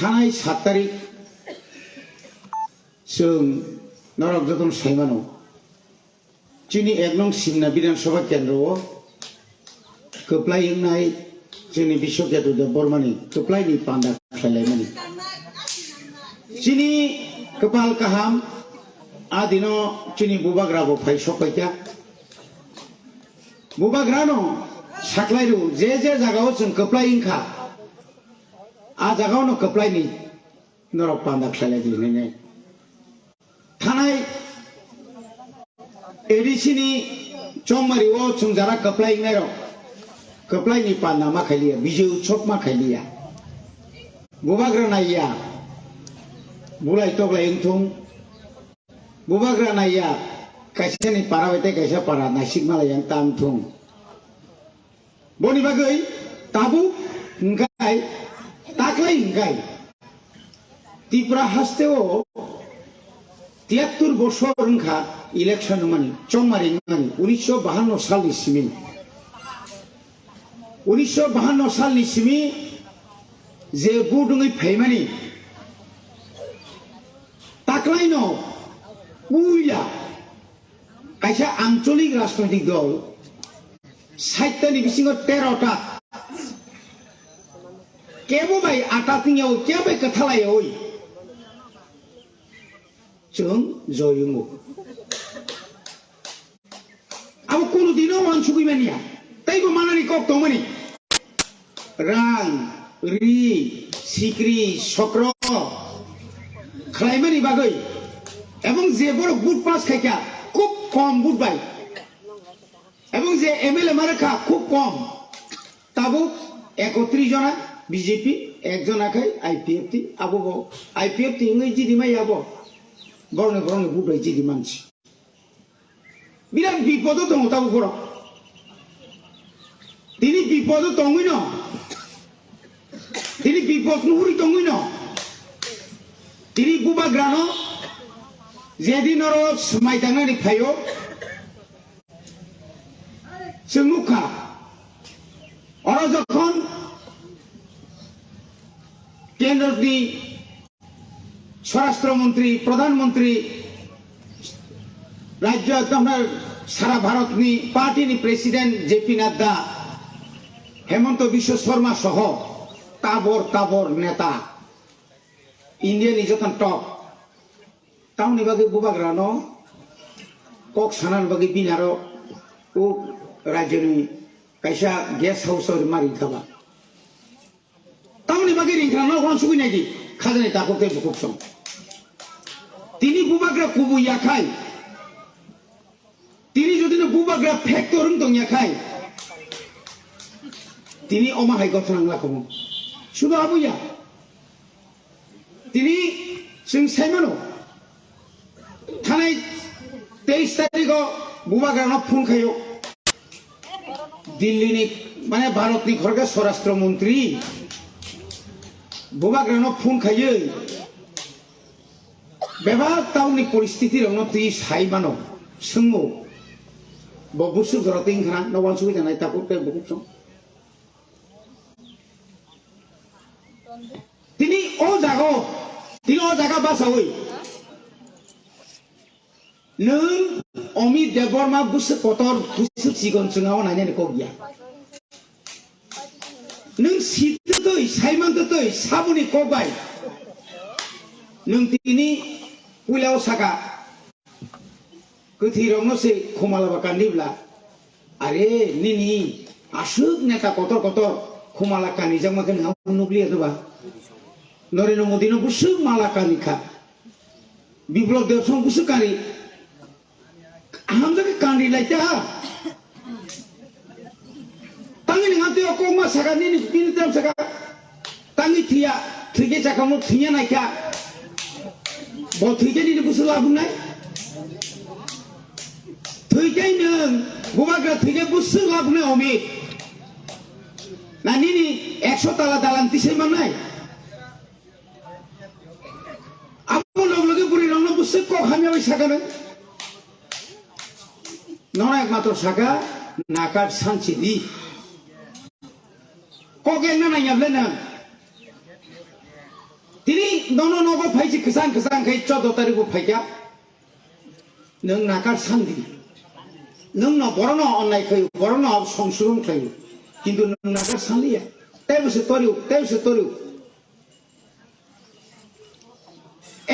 थानाय 7 तारिख जों नरक जतन साइमानो जोंनि 1 नं सिमना विधानसभा केन्द्रआव खोप्लायनाय जोंनि बिश्वकेतुदेव बर्मानि खोप्लायनि पान्दा खालायलायमानि जोंनि कपाल काहाम आदिनो जोंनि बुबाग्राबो फायस'फायथा बुबाग्रानो साख्लायरु जे जागाव जों खोप्लायिंखा आ जागावनो खोप्लायनि नरक पान्दा खालायलायनाय थानाय एडिसिनि चौमारिओ जों जारा खोप्लायिंनाय र खोप्लायनि पान्दा मा खायलिया बिजौ उत्सव मा खायलिया बुबाग्रा नायया बुलाय तगलाय इंथुं बुबाग्रा नायया कायसानि पारा बायते कायसा पारा नासिक मालायां तामथुं बनि बागै ताबु इंगाय ताकलाय इंगाय त्रिपुरा हास्तेओ 73 বছর রংখা ইলেকশন মানি চৌমারি মানি 1952 সালनि सिमी 1952 सालनि सिमी जे बुदुङै फैमानि ताकलायनो उइला कायसा आंचलिक राजनैतिक दल 60 नि बिसिङाव 13 टा केबो बाय आटातिङाव केबो कथालायो जों जयंगो अब कोनो दिनो मानसुगै मानिया तैबो मानानि कक दमनि रां रि सिक्रि चक्र खालायमानि बागै এবং যে বড় বুট পাস খাইকা খুব কম বুট বাই এবং যে এমএলএ মারখা খুব কম তাবো 31 জনা বিজেপি একজন আখাই আইপিএফটি আবো আইপিএফটি ইংই জিদি মাই আবো বরনে বরনে বুট বাই জিদি মানছি বিরাট বিপদ দङ তাবো বড় তিনি বিপদ দङই ন তিনি বিপদ নুহুরি দङই ন তিনি বুবাগ্রানো যেদিন আর মাইদানানি ফাইও जों नुखा और যখন केंद्रनि स्वराष्ट्रमंत्री प्रधानमंत्री राज्य আপনার सारा भारतनि पार्टीनि प्रेसिडेंट जेपी नड्डा हेमंत विश्व शर्मा सह ताबर नेता इंडियानि जतन टप ताउनि बागै बुबाग्रानो कक सानान बागै बिनारो ओ राज्यनि कायसा गेस्ट हाउस मारि थाबा ताउनि बागै रिंखानो कोन सुगिनाय दि खाजनि ताकते बुकुसं तिनि बुबाग्रा कुबु याखाय तिनि जदिनो बुबाग्रा फैक्टरन दं याखाय तिनि अमाहाय गथनांलाखौ सुबा आबुया तिनि जों साइमानो थानाय 23 तारिखआव बुबाग्रानो फोन खायो दिल्लीनि माने भारतनि खरगा स्वराष्ट्र मंत्री बुबाग्रानो फोन खायो बेबा टाउननि परिस्थिति रंनो ति साइमानो सोंगो बबुसु गरतिं खाना नवान सुबि जानाय ताकुते बुकुसं तिनि ओ जागा बासावै नों अमित देवबर्मा बुसु पतर बुसु सिगन सुङाव नायने को गया नों सितै साइमानतै साबुनि कबाय नों तिनि पुलाव सागा गथिरंनो से खमालाबा कान्दिब्ला अरे निनि आसुक नेता कतर खमाला कानि जमाके नाव नुब्लिया दबा नरेन्द्र मोदीनो बुसु माला कानिखा बिप्लब देवसं बुसु कानि हम जगह कांडी लाइटा tangi ngati ko ma saga ni bin tam saga tangi thia thige chakamu thia na kya bo thige ni busu labu nai thige nang bubaga thige busu labu na omi na ni 100 tala dalan tisai manai apu log loge puri rong no busu ko khamya bai saga na नोना एकमात्र साका नाकार सांचिदी कोगे ना याबले ना তিনি নন নব ফাইছি কিসান কিসান খাই 14 তারিখ ফাইকা নों नाकार सान्दी नों न बरन अन्नाय खायो बरन संशोधन खायो किन्तु नों नाकार सानलिया तेबसे तरिउ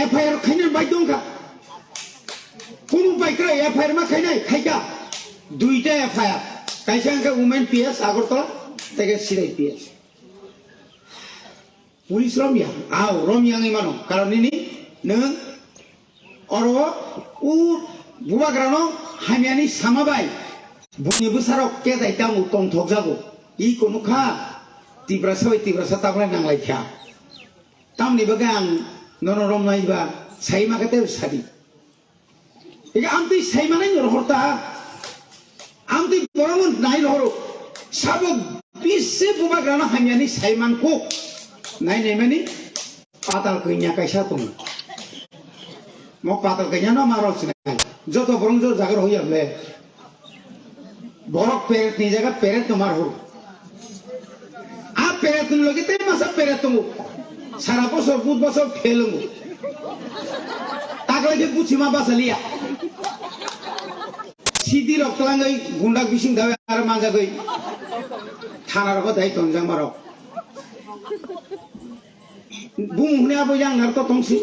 एफआईआर खायनो बाय दंखा कुनु बायक्रा एफआईआर मा खायनाय खायका दुइटा एफआईआर कायसांका वुमेन पीएस आगरतला तेगे सिराय पीएस पुलिस रमिया आव रमियांगै मानो कारण नि नों अरो उ बुबाग्रानो हामियानि सामाबाय बुनि बुसाराव केजाय दामु तंथक जागो इ कोनुखा तिब्रासा ताबलाय नांलायखा तामनि बगे आं नरम नायबा साइमाखते सादि एगा आमति साइमानाय रहरता आमति बरमन नाय रहरो साबो बिसे बुबाग्रानो हामियानि साइमानखौ नायनाय मानि पाताल कइnya कायसा दं म पाताल कइnya न मारो सिनाय जतो बरं जो जागर होयाबले बरक पेरेट नि जागा पेरेट नमार हो आ पेरेट न लगे ते मासा पेरेट तंगो सारा बसर बुध बसर फेलंगो तागले के बुचिमा बासलिया सिदि रक्तलांगै गुंडा बिसिं दावे आरो मांजागै थानारखौ दाय तंजां मारो बुं हुनायाबो यां नारतो तंसि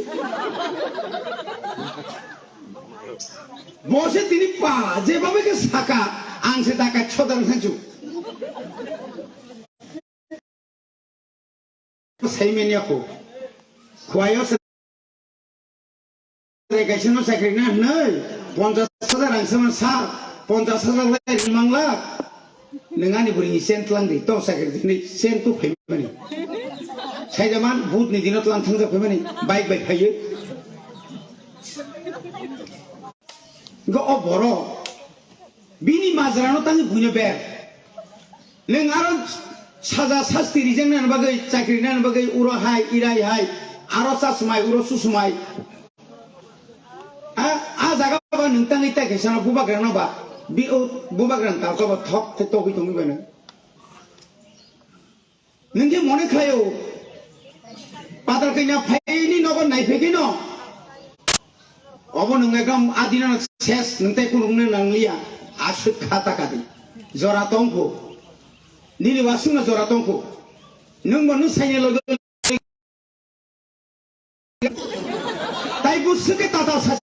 बसे तिनी पा जेबाबे के साका आंसे दाका छदर खान्छु साइमेनियाखौ खुवायो रेगाइसनो साख्रि ना नै 50,000 रांसोमोन सा 50,000 लाय रिमांला नोंगानि बुरिनि सेन्ट लांदि तो साख्रि दिनै सेन्ट तो फैमानि साइजामान बुधनि दिनाव लांथां जाफैमानि बाइक फायो गो ओ बरो बिनि माजरानो तांनि बुनो बे नों आरो साजा सास्ति रिजें नान बागै चाकरि नान बागै उरो हाय इराय हाय आरो सासमाय उरो सुसमाय आ जागा बा नोंतांनि ताकेसाना बुबाग्रानो बा बि ओ बुबाग्रान ताको बा थक ते तगै तंगै बानो नोंगे मने खायो पाताल कइना फाइनि नगन नायफेगिनो अब नों एकदम आदिना सेस नोंताय कुनुंनो नांलिया आसु खाता कादि जरा तंखौ निनि वासुना जरा तंखौ नों मनु साइने लगे ताइ बुसुके ताता सासिनै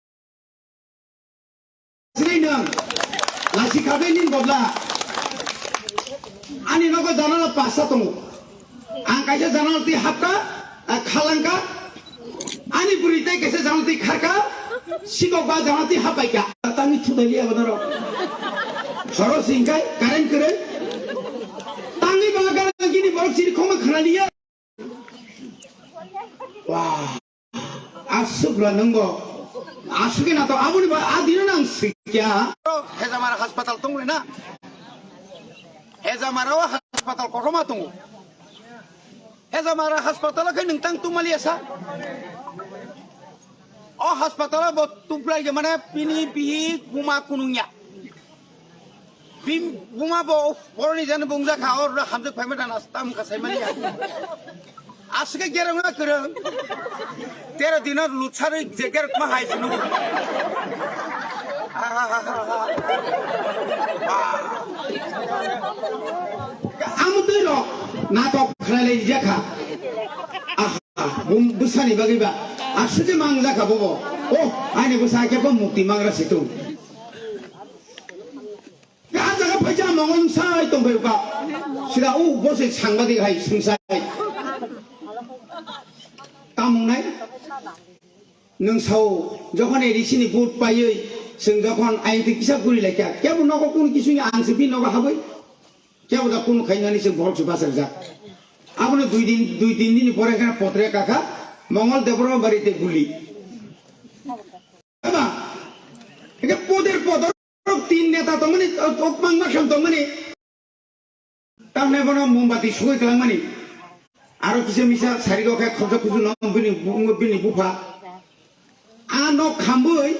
नों लासि खाबे निन बदला आनि नगो जानाला पासा तंगौ आं कायसे जानाला ति हापका खालांका आनि बुरि ताइ कायसे जानाला ति खारका सिगो बा जानाति हापाइका तांनि थुदालिया बनरो हरो सिंगाय कारेन्ट करे तांनि बागा गिनि बरक सिरि खोमा खानालिया वाह आसुग्रा नंगो आसुगे ना तो आबुनि बा आदिनो नां सिक्या हेजामारा हासपाताल तंगले ना हेजामारा हासपाताल कोरमा तंगो हेजामारा हासपाताल खै नोंतां तुमालिया सा ओ हासपाताल बो तुप्राय जे माने पिनि पिहि बुमा कुनुंया बिम बुमा बो बरनि जानो बुंजा खा और हामजो फाइमा दाना ताम खासाय माने आसके गेरंगा करं 13 दिन लुछारै जेकेर मा हाय जनु आमु दैरो नाटक खालाय जाखा बुम बुसानि बागैबा आसुके मांजा खाबो ओ आइनि बुसाके बो मुक्ति मांग्रा सितु गा जागा फैजा मंगन साइ तंबेबा सिदा उ बसे सांबादि हाय संसाय तामुंनाय नों साव जखन एरिसिनि बुट पायै जों जखन आइते किसा गुरि लायका केबो नगो कुन किसुनि आंसि बि नगो हाबै केबो दा कुन खायनानि जों भरसु बासार जा आपने 2 दिन परे एखाने पत्रे काका मंगल देवबर्मा बाड़ीते गुली एके पदेर पदर 3 नेता तंगनि अपमांगा खाम तंगनि तामने बनो मोमबाति सुगै खालामनि आरो किसे मिसा सारिगोखै खबजा खुजु नबिनि बुफा आ न खामबै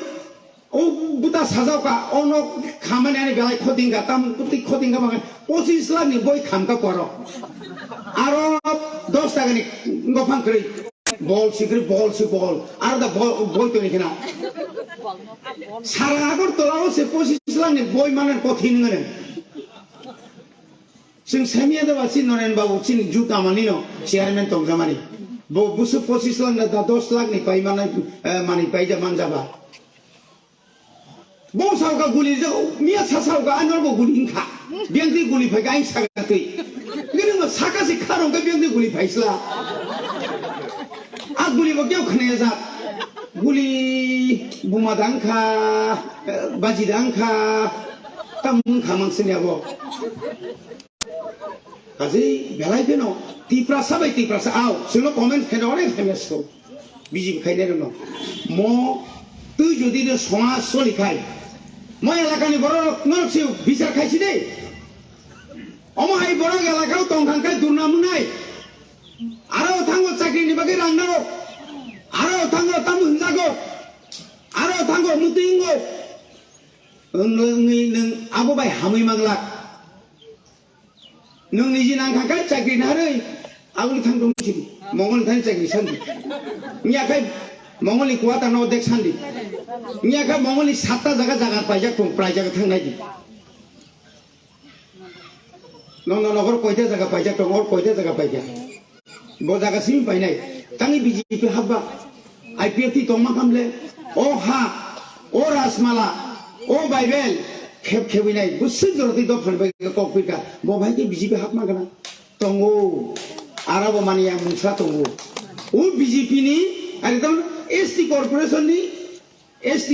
ओ बुता साजावका ओ न खामानियानि बेलाय खदिंगा ताम कुति खदिंगा माने 25 लाखनि बय खामका पर आरो 10 टाकानि गफां करै bol sikri bol si bol ada boy to nikna sara agor tolao se posisi lang boy manan kothin ngene sing samia da wasin nonen babu sin juta manino chairman tong jamani bo busu posisi lang da 10 lakh ni pai manai mani pai ja manjaba bo sauka guli jo mia sauka anor bo guli kha biangti guli phai kai saga tui ngene ma saka si kharong ka biangti guli phaisla a guli bo kyau khne ja guli buma dangkha baji dangkha tam khamang senya bo kaji belai beno tipra sabai tipra sa au sino comment khene ore famous ko biji khaine no mo tu jodi de samaj solikai মই এলাকানি বড় নরসিউ বিচার খাইছি দে অমহাই বড় এলাকাও তংখানকাই দুর্নাম নাই আরো থাঙ্গো চাকরি নিবাগে রান্নাও আরো থাঙ্গো তামু হিনজাগো আরো থাঙ্গো মুতিঙ্গো ওংলংই নং আবো বাই হাमै মাংলা নং নিজি নাंखाखाय চাকরি নাरै আগুলি থাंदोंसि मंगल थानि चाकरि सान्दि नियाखाय मंगलनि कुवाटा न देख सान्दि नियाखाय मंगलनि 7टा जागा पाइजा खम प्राय जागा थांनाय दि नगर कयटा जागा पाइजा दं और कयटा जागा पाइजा बो जागा सिम पाइनाय तांनि बीजेपी हाबा आईपीएफटी तमा खामले ओ हा ओ राजमाला ओ बाइबेल खेब खेबिनाय गुसु जरति द फनबाय ककपिका बो भाइके बीजेपी हाब मागना तंगो आराबो मानिया मुसा तंगो ओ बीजेपी नि एकदम एसटी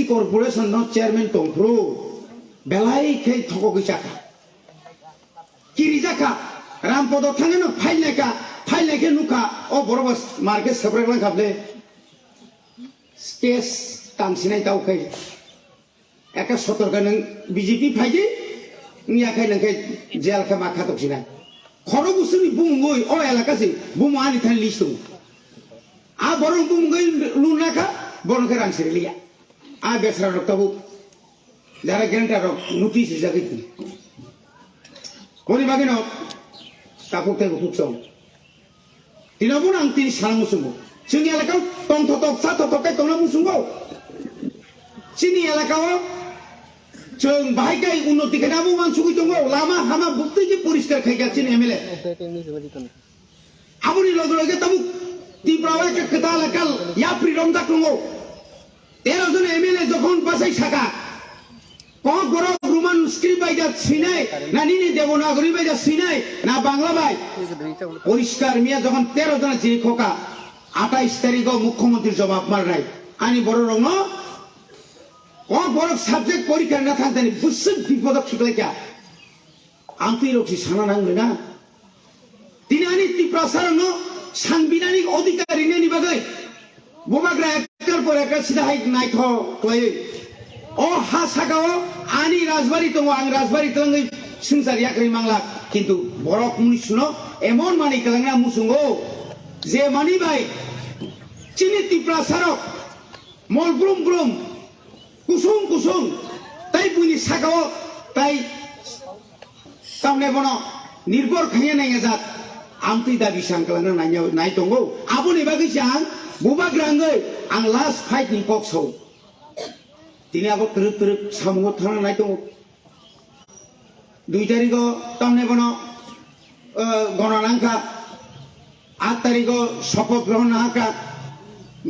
कॉर्पोरेशन न चेयरमैन तंफ्रो बेलाई खे थको गैसाखा किरिजाखा रामपद थाङे न फाइलनायखे नुखा ओ बरबस मार्केट सब्रेगलां खाबले स्टेज तामसिनाय दावखै एका सतर्क नों बीजेपी फाइदि नियाखै नोंखै जेल खा माखा तकसिना खरो गुसुनि बुंगै ओ एलाकासि बुमानि थान लिस्ट आ बरं बुंगै लुनाखा बरंखै रांसिरिलिया आ बेसरा रक्ताबु जारा गेंटा रक नोटिस जागै कोनि बागिनो तापुते बुकसं दिनाबो आं तिनि साना मुसुंगो जोंनि एलाकायाव टं थटक सा थटकै टंना मुसुंगो जोंनि एलाकायाव जों बाहायखाय उन्नति खायनाबो मानसुगै दङ लामा हामा बुक्तै परिष्कार खायगासिनो एमएलए आबुनि लगे लगे ताबु तीव्रवा के कथा लकल या फ्रीडम तक दङ 13 জন एमएलए যখন বাসাই থাকা কোন বড় রোমান স্ক্রিপ্ট বাইজা সিনাই না নিনি দেবনাগরী বাইজা সিনাই না বাংলা বাই পরিষ্কার মিয়া যখন 13 জন জিরি খোকা 28 তারিখ মুখ্যমন্ত্রী জবাব মার নাই আনি বড় রং কোন বড় সাবজেক্ট পরীক্ষা না থাকতেনি বুঝছেন বিপদ খিকলাইকা আন্তরিক সানা নাংলে না তিনি আনি প্রসারণ সাংবিধানিক অধিকারী নেনি বাগৈ ববাগ্রা একটার পর একটা সিধা হাই নাইথ কয় ও হা সাগাও আনি রাজবাড়ি তো আং রাজবাড়ি তো সংসার ইয়াকরি মাংলা কিন্তু বড় কমিউনিস্ট ন এমন মানি কালাঙ্গা মুসুঙ্গো যে মানি ভাই চিনি টিপ্রাসারক মল ব্রুম ব্রুম কুসুম কুসুম তাই বুনি সাগাও তাই সামনে বন নির্ভর খাইয়া নাই জাত আমতি দাবি সাংকালাঙ্গা নাই দंगो আবুনি বাগै চাং बुबाग्रांगै आं लास्ट फाइट नि पक्सौ दिनै आबो तरप सामुङो थाना नाय दङ 2 तारिख तमने बन गणनांका 8 तारिख शपथ ग्रहण नाका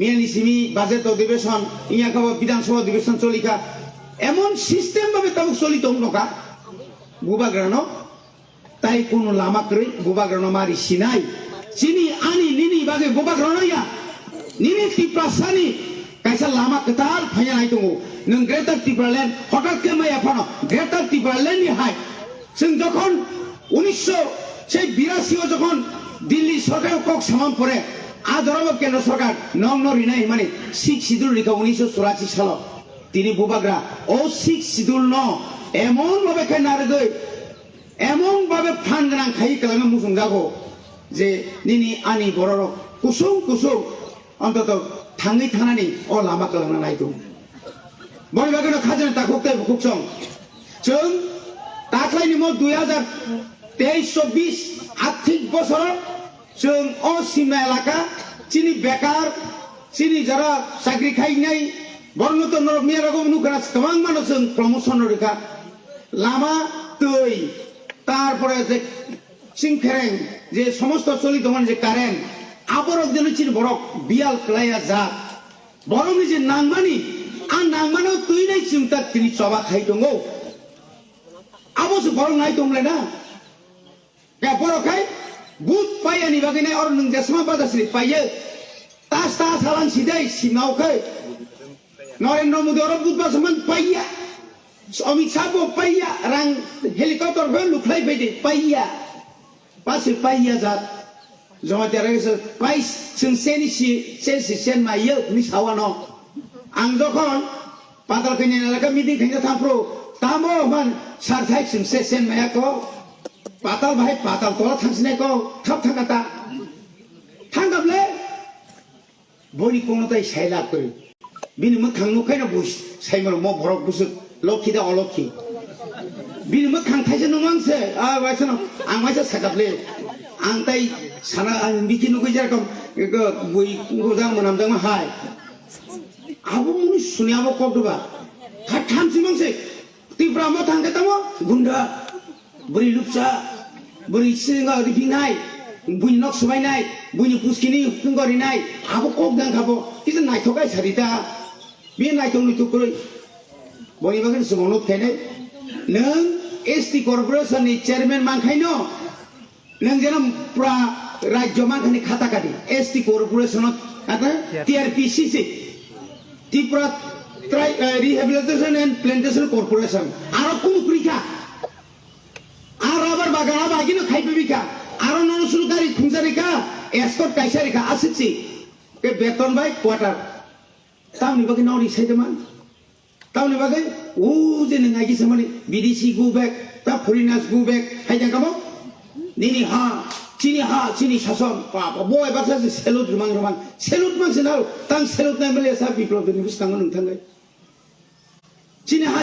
मियानिसिमी बाजेट अधिवेशन इयाखा विधानसभा अधिवेशन चलिका एमन सिस्टेम भाबे ताबुक चलि दं नका बुबाग्रानो ताई कोनो लामा करै बुबाग्रानो मारि सिनाय चिनि आनि निनि बागे बुबाग्रानो या निनि टिप्रासानि कायसा लामा कतार फायनाय दङ नों ग्रेटार टिप्रालेन्ड हठाৎ के माया फानो ग्रेटार टिप्रालेन्ड नि हाय जों যখন 1982 যখন दिल्ली सरकार কক সামান পরে আদরব কেন্দ্র সরকার নং নরিনাই মানে 6 শিডিউল রেখা 1984 সাল তিনি বুবাগ্রা ও 6 শিডিউল ন এমন ভাবে খাই নারগৈ এমন ভাবে ফানগ্রাং খাই কালামে মুসুং যাগো যে নিনি আনি বড় কুসুম কুসুম অন্তত থাঙ্গি থানানি ও লামা কালামনা নাইতো বড় বাগেনো খাজনা তাকতে বুকসং जों दाख्लैनि म 2023-24 आर्थिक बोसोराव जों अ सीमा एलाका চিনি বেকার চিনি যারা চাকরি খাই নাই বর্ণত মেয়ের রকম নুখানা গোबां মানুষ প্রমোশন রেখা লামা তৈ তারপরে যে সিংখেরেং যে সমস্ত চলিত মানে যে কারেন্ট আবরক যেন চিনি বরক বিয়াল ক্লাইয়া যা বরং যে নাংমানি আর নাংমানো তুই নাই চিন্তা তিনি চবা খাই দङ আবস বরং নাই দংলে না বরখাই বুট পাইয়াनि बागैनो और नों जेसमा बाजासि पायो तास हालां सिदै सिमावखै नरेन्द्र मोदी और बुट बासमान पाइया अमित शाह बो पाइया रां हेलिकप्टर बो लुख्लाय बायदि पाइया पासे पाइया जा जमा तेरासो पाइस जों सेन मायो नि सावानो आं जखन पादाल खैनि नालाका मिटिं खैनो थांफ्रो तामो मान सारथाय जों सेन मायाखौ पाताल भाई पाताल तोला थांसिनाय को थाब थांगाता थांगाबले बनि कोनोताय साइला करि बिनि मोखां नुखायना बुस साइमर म भरक बुस लखि दा अलखि बिनि मोखां थाइसे नङांसो आ वाइसनो आं माइसा सागाबले आं ताइ साना आं बिखि नुगै जारकम बुइ गोजां मोनामदों हाय आबो मुनि सुनियाबो कबदबा थामसिमंसे तिब्रा म थांगातामो गुन्डा बुरि लुपसा बुरि सिंगा रिफिनाय बुनि नक सुबायनाय बुनि पुस्किनि हुंगरिनाय आबो कक दांखाबो किजो नायथगाय सारिता बे नायथंनि तुकुरै बनि बागै सुमनो थायनाय नों एसटी कर्पोरेशननि चेयारमेन मानखायनो नों जेन प्रा राज्य मानखानि खाता काटि एसटी कर्पोरेशन आता TRPCC Tripura rehabilitation and plantation corporation आरो कुनु प्रिखा आराबर बागाना बागिनो खाइबिका आरो नन सुलुकारि खुंजारिका एस्कट काइसारिका आसिछि के बेतन बाय क्वार्टर तावनि बागै नरि साइदमान तावनि बागै उ जे नङागि समनि विदेशी गो बैक ता फरेनार्स गो बैक हाइजाकाबो चिनि शासन पापा बय बासा सेलुट रमान सेलुट मानसिनाव तां सेलुट नायमले सा बिप्लबनि बुस्थाङो नोंथाङै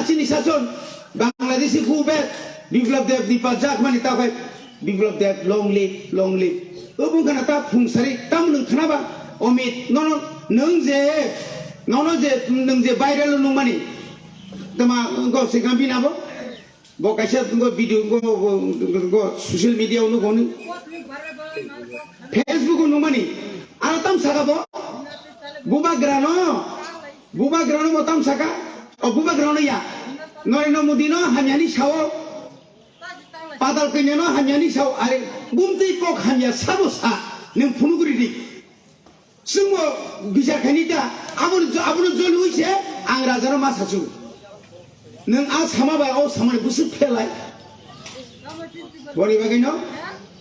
चिनि शासन बांलादेशी गो बैक बिप्लब देव दीपा जाखमानि ताखाय बिप्लब देव long live बुंखाना ता फुंसारि ताम नों खानाबा अमित नों जे भाइरेल नंमानि तमा गो सिगां बिनाबो बो काइसा गो भिडियो गो सोशल मीडिया नु गनि फेसबुक नंमानि आरो ताम सागाबो बुबाग्रानो मो ताम सागा बुबाग्रानो या नरेन्द्र मोदी नो हामियानि सावो पादाल कइनेनो हामियानि साव आरे बुमति कक हामिया साबोसा नों फुनुगुरिदि जोंबो बिसाखानि दा आबुन जलुइसे आं राजानो मासासु नों आ सामाबाय औ सामाने गुसु फेलाय बनि बागैनो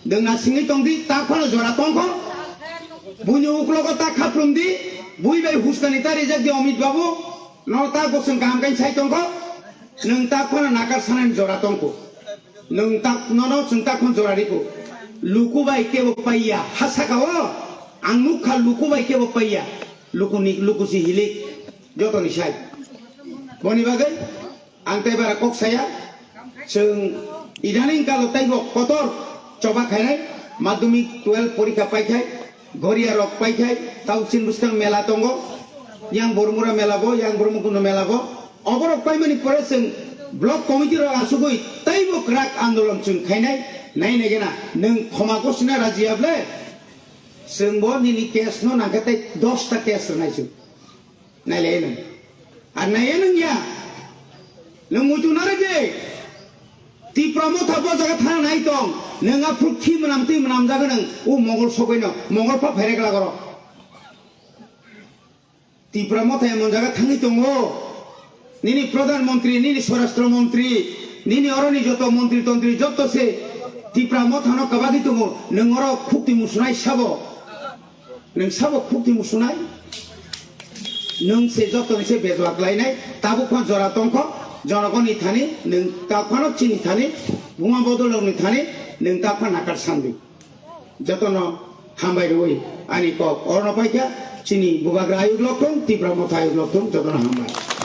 दोंना सिङै तंदि ताखनो जरा तंखो बुनि उक्लगो ता खाफ्रुमदि बुइबाय हुस्कानि तारि जागदि अमित बाबु न ता बसं गाम गाइन साइ तंखो नों ताखनो नाकार सानानि जरा तंखो नों ताक ननो जों ताखन जरारिखौ लुकुबाय केबो पाइया हासाकाओ आं मुखा लुकुबाय केबो पाइया लुकुसि हिलि जतनि साइ बनि बागै आं ताइबारा कक्साया जों इदानिं कालो ताइबो कतर चबा खायनाय माध्यमिक 12 परीक्षा पाइखाय घरिया रक पाइखाय ताउसिन बुस्थां मेला दंगो yang bormura melabo yang bormukuno melabo अबरक पाइमानि परे जों ब्लक कमिटि र आसुगै तैबो क्राक आन्दोलन जों खायनाय नायनायगेना नों खमाखौ सिना राजियाब्ले जोंबो निनि केस न नागाथाय 10 ता केस नायजो नायलाय नों आर नाया नों या नों मुजुनारे दे ती प्रमोथा बजागा थाना नाय दं नोंआ फुखि मोनाम जागोन नों ओ मंगल सगैनो मंगलफा फेरेगला गर ती प्रमोथा मनजागा थाङै दङ निनी प्रधानमंत्री निनी स्वराष्ट्र मंत्री निनी अरनि जत मंत्री तंत्री जत से तिप्रा मथानो कबागि दङ नोंर खुक्ति मुसुनाय खुक्ति मुसुनाय नों से जत से बेदलाक लायनाय ताबु खन जरा तंख जनगनि थानि नों ताफानो चिनि थानि बुमा बदलनि थानि नों ताफा नाकार सानबि जतन हामबाय रय आनि क अरन पाइका चिनि बुगाग्रा आयुग लखं तिप्रा मथा आयुग लखं जतन हामबाय